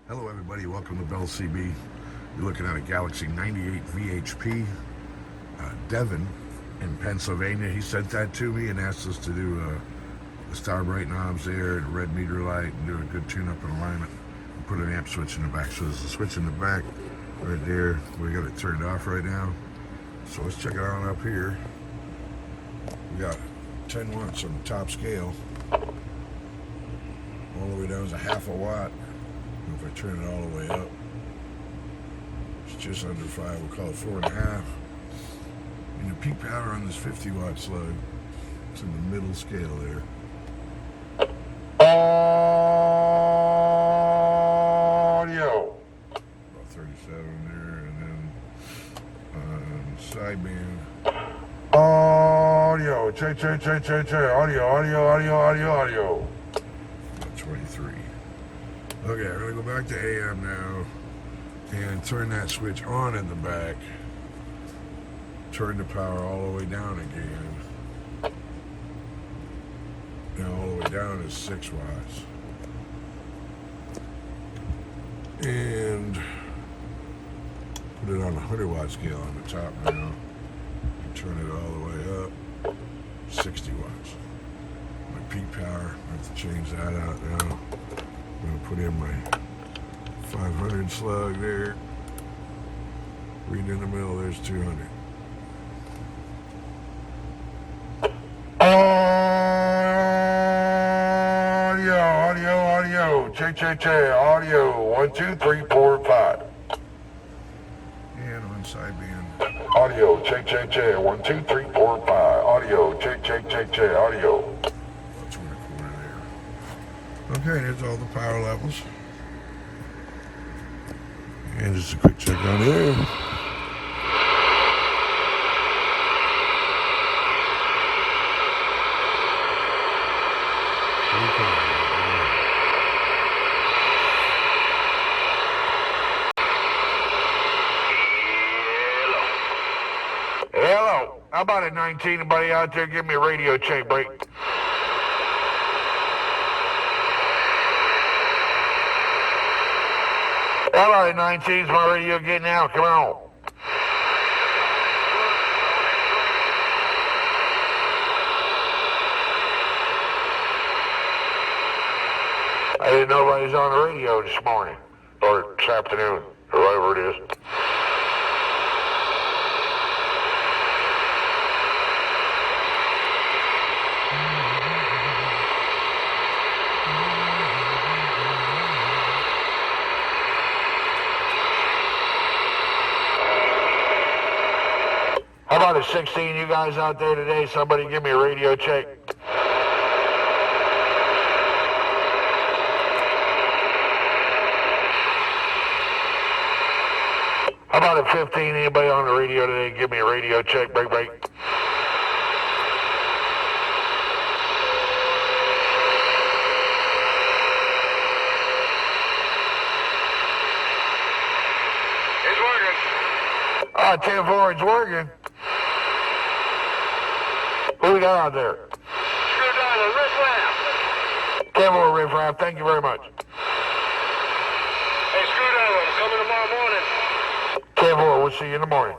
Hello everybody, welcome to Bell CB. You're looking at a Galaxy 98 VHP. Devin in Pennsylvania, he sent that to me and asked us to do the star bright knobs there, the red meter light, and do a good tune-up and alignment. And put an amp switch in the back. So there's a switch in the back right there. We got it turned off right now. So let's check it out up here. We got 10 watts on the top scale. All the way down to half a watt. And if I turn it all the way up, it's just under 5. We'll call it 4.5. And the peak power on this 50 watt slug, it's in the middle scale there. Audio. About 37 there, and then sideband. Audio. Check. Audio. About 23. Okay, I'm gonna go back to AM now and turn that switch on in the back. Turn the power all the way down again. Now all the way down is 6 watts. And put it on a 100 watt scale on the top now. And turn it all the way up. 60 watts. My peak power, I have to change that out now. I'm gonna put in my 500 slug there. Read in the middle, there's 200. Audio. Check. Audio. 1, 2, 3, 4, 5. And on sideband. Audio. Check. 1, 2, 3, 4, 5. Audio. Check. Audio. That's one quarter there. Okay, there's all the power levels. And just a quick check on here. Hello. How about at 19? Anybody out there give me a radio check, Bryte? How about at 19? Is my radio getting out? Come on. I didn't know nobody's on the radio this morning, or this afternoon, or whatever it is. How about at 16, you guys out there today? Somebody give me a radio check. How about at 15, anybody on the radio today? Give me a radio check, Bryte. It's working. 10-4, it's working. Who we got out there? Screwdriver, riffraff. 10-4, riffraff, thank you very much. Hey, Screwdriver, I'm coming tomorrow morning. 10-4, we'll see you in the morning.